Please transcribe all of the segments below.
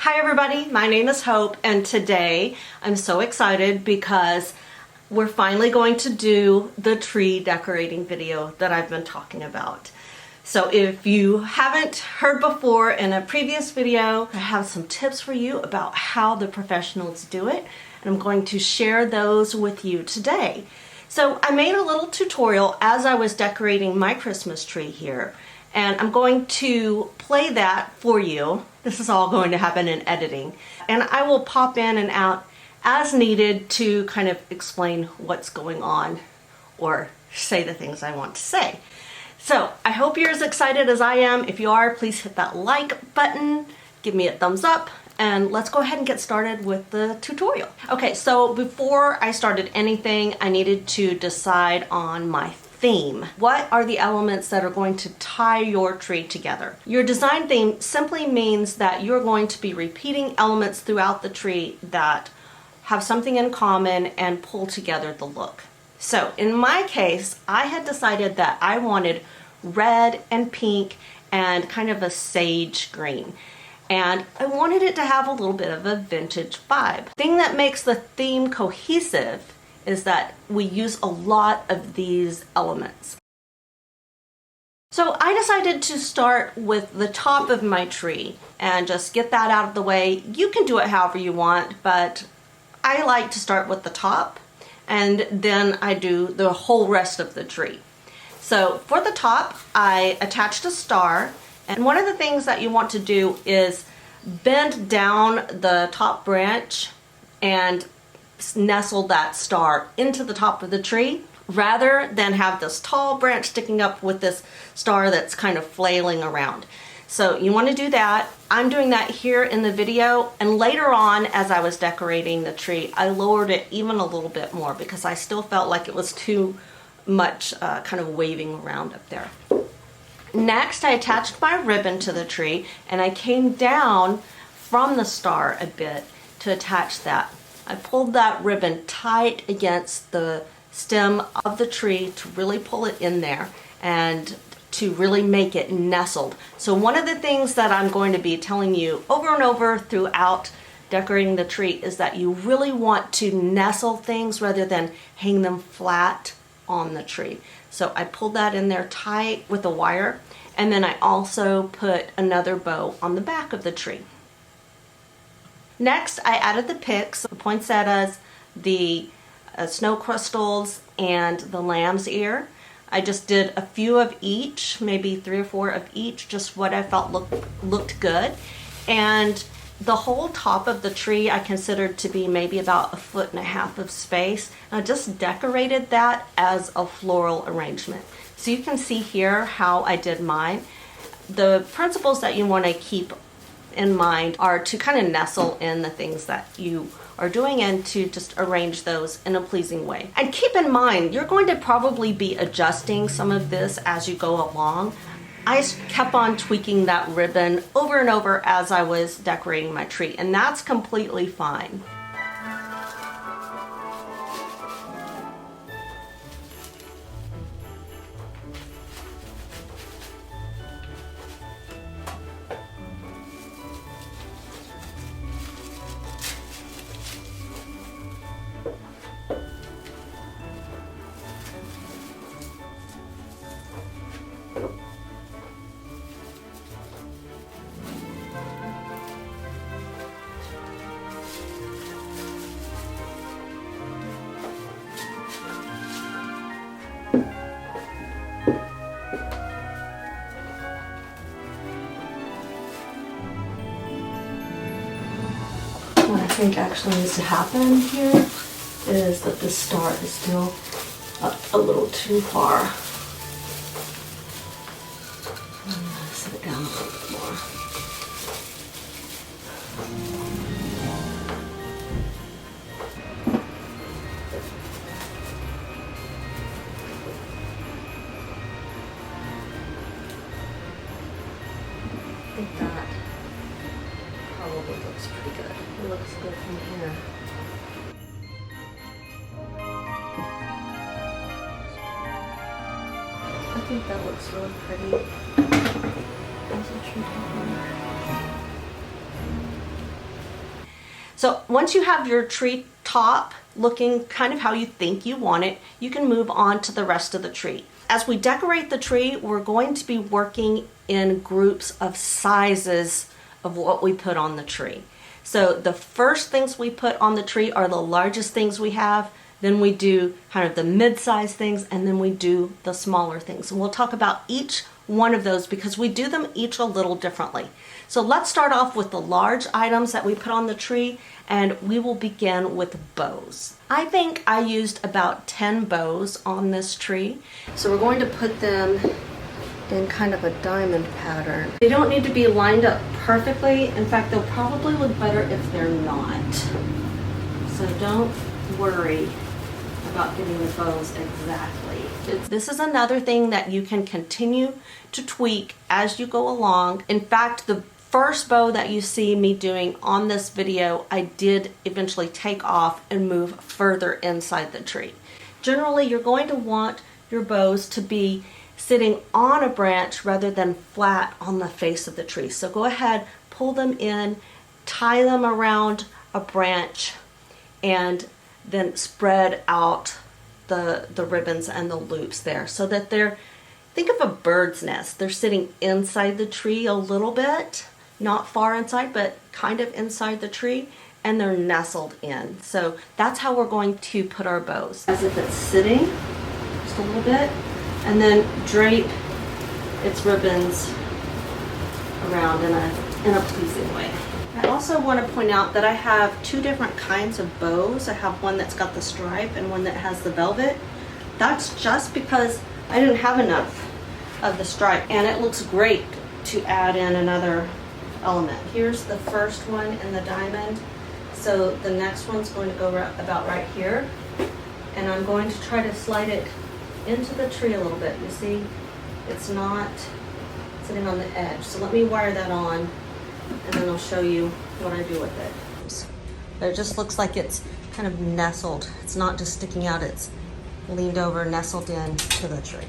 Hi everybody, my name is Hope, and today I'm so excited because we're finally going to do the tree decorating video that I've been talking about. So if you haven't heard before in a previous video, I have some tips for you about how the professionals do it, and I'm going to share those with you today. So I made a little tutorial as I was decorating my Christmas tree here, and I'm going to play that for you. This is all going to happen in editing, and I will pop in and out as needed to kind of explain what's going on or say the things I want to say. So I hope you're as excited as I am. If you are, please hit that like button, give me a thumbs up, and let's go ahead and get started with the tutorial. Okay, so before I started anything, I needed to decide on my theme. What are the elements that are going to tie your tree together? Your design theme simply means that you're going to be repeating elements throughout the tree that have something in common and pull together the look. So in my case, I had decided that I wanted red and pink and kind of a sage green. And I wanted it to have a little bit of a vintage vibe. The thing that makes the theme cohesive is that we use a lot of these elements. So I decided to start with the top of my tree and just get that out of the way. You can do it however you want, but I like to start with the top, and then I do the whole rest of the tree. So for the top, I attached a star, and one of the things that you want to do is bend down the top branch and nestle that star into the top of the tree rather than have this tall branch sticking up with this star that's kind of flailing around. So you want to do that. I'm doing that here in the video, and later on as I was decorating the tree, I lowered it even a little bit more because I still felt like it was too much kind of waving around up there. Next, I attached my ribbon to the tree, and I came down from the star a bit to attach that. I pulled that ribbon tight against the stem of the tree to really pull it in there and to really make it nestled. So one of the things that I'm going to be telling you over and over throughout decorating the tree is that you really want to nestle things rather than hang them flat on the tree. So I pulled that in there tight with a wire, and then I also put another bow on the back of the tree. Next, I added the picks, the poinsettias, the snow crystals, and the lamb's ear. I just did a few of each, maybe 3 or 4 of each, just what I felt looked good. And the whole top of the tree I considered to be maybe about 1.5 feet of space. I just decorated that as a floral arrangement. So you can see here how I did mine. The principles that you want to keep in mind are to kind of nestle in the things that you are doing and to just arrange those in a pleasing way. And keep in mind, you're going to probably be adjusting some of this as you go along. I kept on tweaking that ribbon over and over as I was decorating my tree, and that's completely fine. What I think actually needs to happen here is that the star is still a little too far. I'm going to set it down a little bit more. I think that probably looks pretty good. It looks good from here. I think that looks really pretty. As a tree topper. So once you have your tree top looking kind of how you think you want it, you can move on to the rest of the tree. As we decorate the tree, we're going to be working in groups of sizes of what we put on the tree. So the first things we put on the tree are the largest things we have, then we do kind of the mid-size things, and then we do the smaller things. And we'll talk about each one of those because we do them each a little differently. So let's start off with the large items that we put on the tree, and we will begin with bows. I think I used about 10 bows on this tree. So we're going to put them in kind of a diamond pattern. They don't need to be lined up perfectly. In fact, they'll probably look better if they're not. So don't worry about getting the bows exactly. This is another thing that you can continue to tweak as you go along. In fact, the first bow that you see me doing on this video, I did eventually take off and move further inside the tree. Generally, you're going to want your bows to be sitting on a branch rather than flat on the face of the tree. So go ahead, pull them in, tie them around a branch, and then spread out the ribbons and the loops there so that they're, think of a bird's nest. They're sitting inside the tree a little bit, not far inside, but kind of inside the tree, and they're nestled in. So that's how we're going to put our bows, as if it's sitting just a little bit, and then drape its ribbons around in a pleasing way. I also want to point out that I have two different kinds of bows. I have one that's got the stripe and one that has the velvet. That's just because I didn't have enough of the stripe, and it looks great to add in another element. Here's the first one in the diamond. So the next one's going to go about right here, and I'm going to try to slide it into the tree a little bit. You see, it's not sitting on the edge. So let me wire that on, and then I'll show you what I do with it. But it just looks like it's kind of nestled. It's not just sticking out, it's leaned over, nestled in to the tree.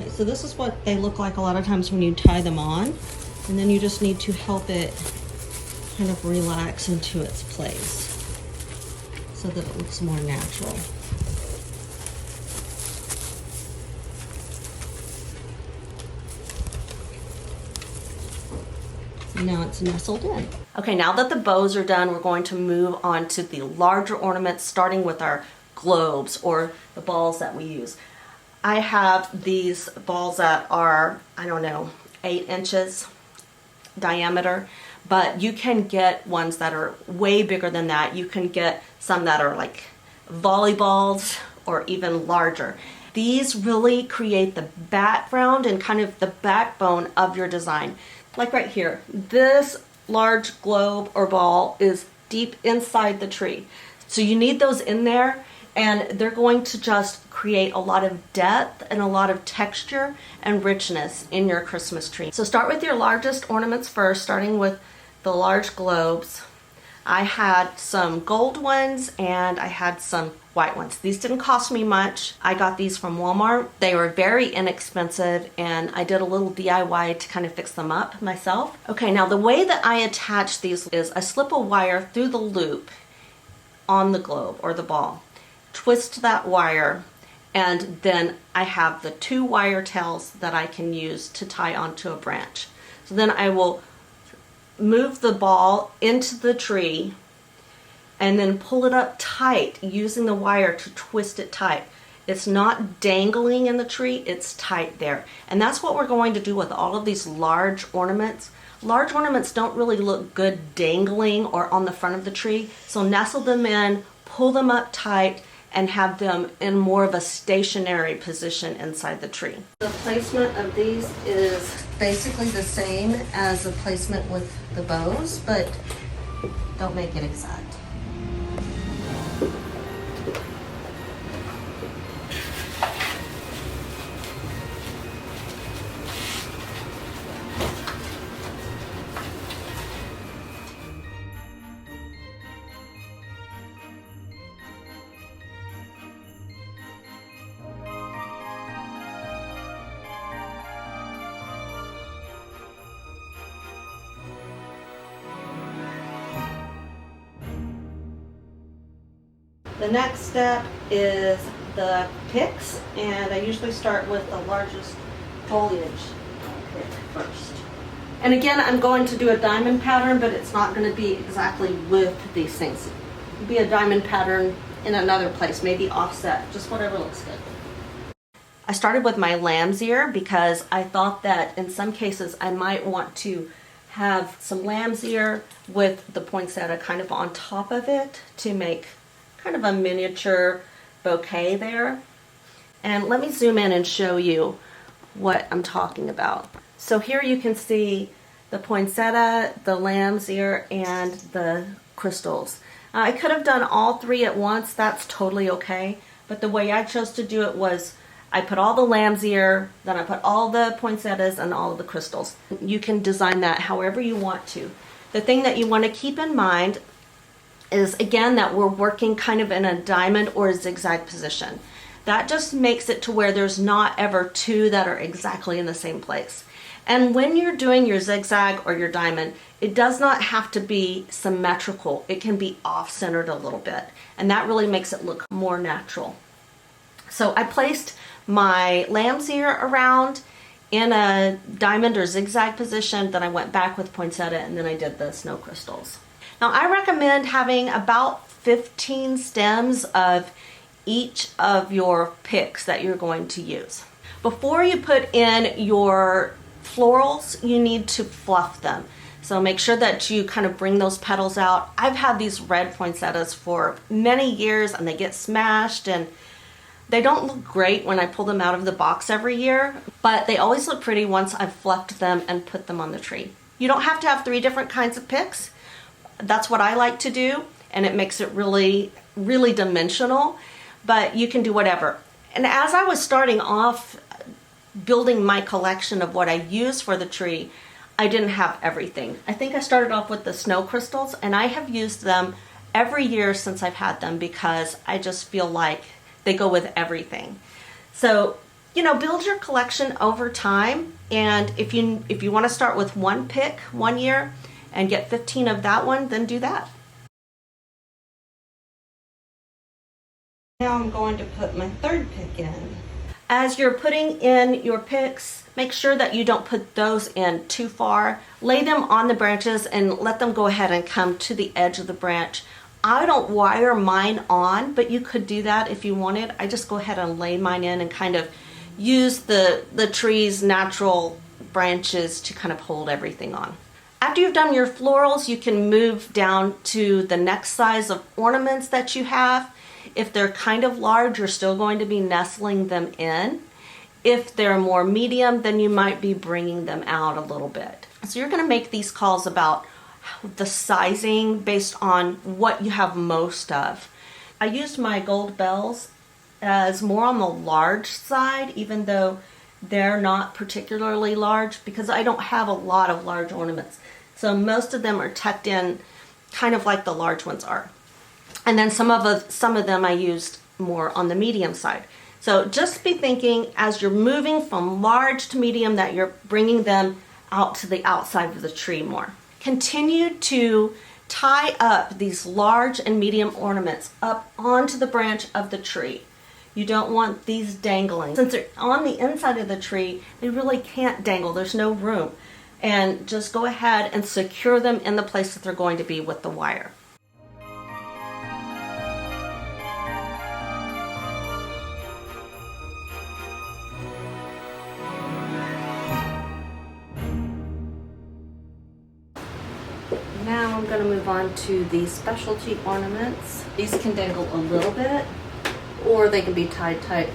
So this is what they look like a lot of times when you tie them on, and then you just need to help it kind of relax into its place so that it looks more natural. Now it's nestled in. Okay, now that the bows are done, we're going to move on to the larger ornaments, starting with our globes or the balls that we use. I have these balls that are, I don't know, 8 inches diameter, but you can get ones that are way bigger than that. You can get some that are like volleyballs or even larger. These really create the background and kind of the backbone of your design. Like right here, this large globe or ball is deep inside the tree. So you need those in there, and they're going to just create a lot of depth and a lot of texture and richness in your Christmas tree. So start with your largest ornaments first, starting with the large globes. I had some gold ones and I had some white ones. These didn't cost me much. I got these from Walmart. They were very inexpensive, and I did a little DIY to kind of fix them up myself. Okay, now the way that I attach these is I slip a wire through the loop on the globe or the ball, twist that wire, and then I have the 2 wire tails that I can use to tie onto a branch. So then I will move the ball into the tree and then pull it up tight using the wire to twist it tight. It's not dangling in the tree, it's tight there. And that's what we're going to do with all of these large ornaments. Large ornaments don't really look good dangling or on the front of the tree, so nestle them in, pull them up tight, and have them in more of a stationary position inside the tree. The placement of these is basically the same as the placement with the bows, but don't make it exact. The next step is the picks, and I usually start with the largest foliage pick first. And again, I'm going to do a diamond pattern, but it's not going to be exactly with these things. It'll be a diamond pattern in another place, maybe offset, just whatever looks good. I started with my lamb's ear because I thought that in some cases I might want to have some lamb's ear with the poinsettia kind of on top of it to make kind of a miniature bouquet there. And let me zoom in and show you what I'm talking about. So here you can see the poinsettia, the lamb's ear, and the crystals. I could have done all three at once, that's totally okay, but the way I chose to do it was I put all the lamb's ear, then I put all the poinsettias and all of the crystals. You can design that however you want to. The thing that you want to keep in mind is, again, that we're working kind of in a diamond or a zigzag position. That just makes it to where there's not ever two that are exactly in the same place. And when you're doing your zigzag or your diamond, it does not have to be symmetrical. It can be off-centered a little bit, and that really makes it look more natural. So I placed my lamb's ear around in a diamond or zigzag position, then I went back with poinsettia, and then I did the snow crystals. Now I recommend having about 15 stems of each of your picks that you're going to use. Before you put in your florals, you need to fluff them. So make sure that you kind of bring those petals out. I've had these red poinsettias for many years and they get smashed and they don't look great when I pull them out of the box every year, but they always look pretty once I've fluffed them and put them on the tree. You don't have to have 3 different kinds of picks. That's what I like to do, and it makes it really, really dimensional, but you can do whatever. And as I was starting off building my collection of what I use for the tree, I didn't have everything. I think I started off with the snow crystals, and I have used them every year since I've had them because I just feel like they go with everything. So, you know, build your collection over time, and if you want to start with one pick one year and get 15 of that one, then do that. Now I'm going to put my third pick in. As you're putting in your picks, make sure that you don't put those in too far. Lay them on the branches and let them go ahead and come to the edge of the branch. I don't wire mine on, but you could do that if you wanted. I just go ahead and lay mine in and kind of use the tree's natural branches to kind of hold everything on. After you've done your florals, you can move down to the next size of ornaments that you have. If they're kind of large, you're still going to be nestling them in. If they're more medium, then you might be bringing them out a little bit. So you're going to make these calls about the sizing based on what you have most of. I used my gold bells as more on the large side, even though they're not particularly large, because I don't have a lot of large ornaments. So most of them are tucked in kind of like the large ones are. And then some of them I used more on the medium side. So just be thinking as you're moving from large to medium that you're bringing them out to the outside of the tree more. Continue to tie up these large and medium ornaments up onto the branch of the tree. You don't want these dangling. Since they're on the inside of the tree, they really can't dangle. There's no room. And just go ahead and secure them in the place that they're going to be with the wire. Now I'm going to move on to the specialty ornaments. These can dangle a little bit, or they can be tied tight.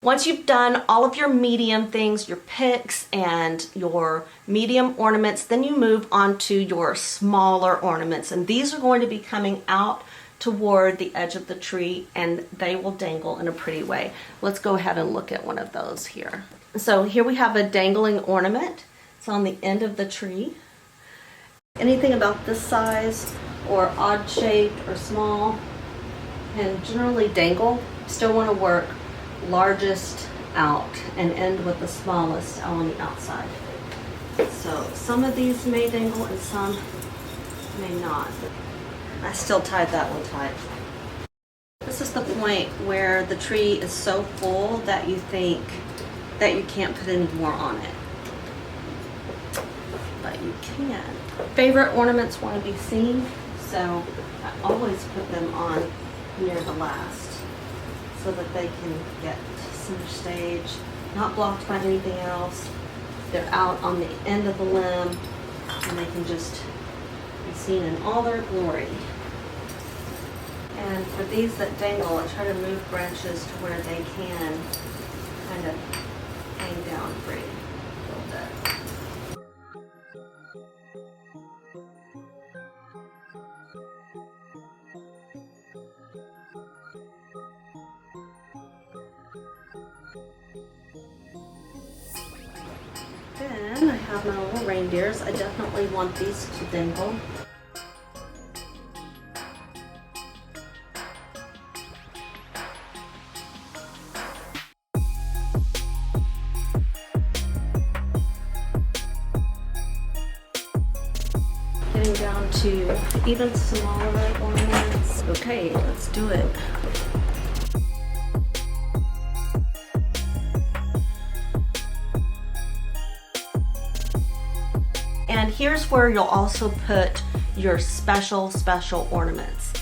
Once you've done all of your medium things, your picks and your medium ornaments, then you move on to your smaller ornaments. And these are going to be coming out toward the edge of the tree, and they will dangle in a pretty way. Let's go ahead and look at one of those here. So here we have a dangling ornament. It's on the end of the tree. Anything about this size or odd shaped or small can generally dangle. Still want to work largest out and end with the smallest on the outside. So some of these may dangle and some may not. I still tied that one tight. This is the point where the tree is so full that you think that you can't put any more on it. But you can. Favorite ornaments want to be seen, so I always put them on near the last so that they can get center stage, not blocked by anything else. They're out on the end of the limb and they can just be seen in all their glory. And for these that dangle, I try to move branches to where they can kind of hang down free a little bit. Then I have my little reindeers. I definitely want these to dangle. Getting down to even smaller ornaments. Okay, let's do it. And here's where you'll also put your special ornaments.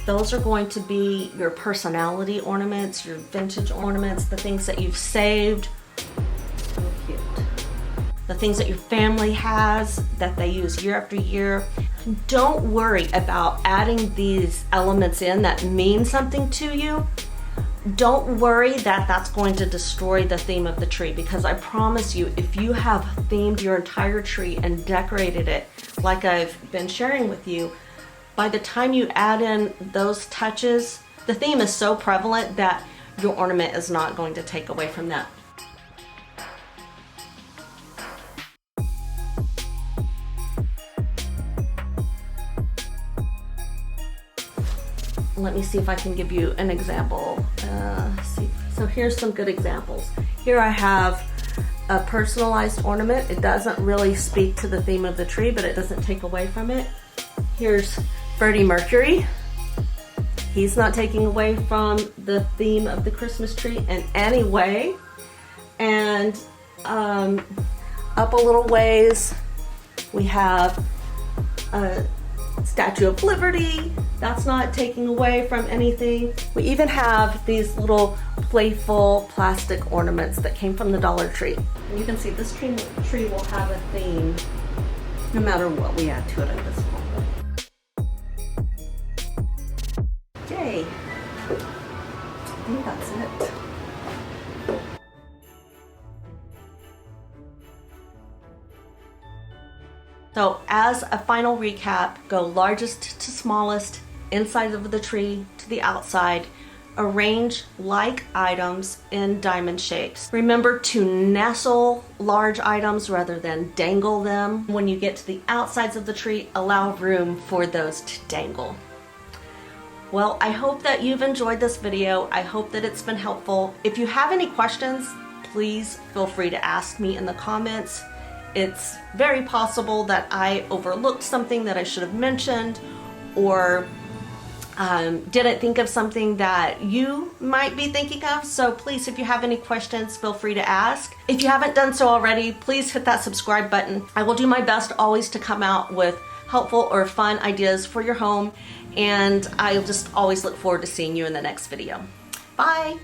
Those are going to be your personality ornaments, your vintage ornaments, the things that you've saved. So cute. The things that your family has that they use year after year. Don't worry about adding these elements in that mean something to you. Don't worry that that's going to destroy the theme of the tree, because I promise you, if you have themed your entire tree and decorated it like I've been sharing with you, by the time you add in those touches, the theme is so prevalent that your ornament is not going to take away from that. Let me see if I can give you an example. See. So here's some good examples. Here I have a personalized ornament. It doesn't really speak to the theme of the tree, but it doesn't take away from it. Here's Freddie Mercury. He's not taking away from the theme of the Christmas tree in any way. And up a little ways, we have a Statue of Liberty. That's not taking away from anything. We even have these little playful plastic ornaments that came from the Dollar Tree. And you can see this tree will have a theme no matter what we add to it at this point. Yay! I think that's it. So as a final recap, go largest to smallest, inside of the tree to the outside. Arrange like items in diamond shapes. Remember to nestle large items rather than dangle them. When you get to the outsides of the tree, allow room for those to dangle. Well, I hope that you've enjoyed this video. I hope that it's been helpful. If you have any questions, please feel free to ask me in the comments. It's very possible that I overlooked something that I should have mentioned, or didn't think of something that you might be thinking of. So please, if you have any questions, feel free to ask. If you haven't done so already, please hit that subscribe button. I will do my best always to come out with helpful or fun ideas for your home, and I'll just always look forward to seeing you in the next video. Bye!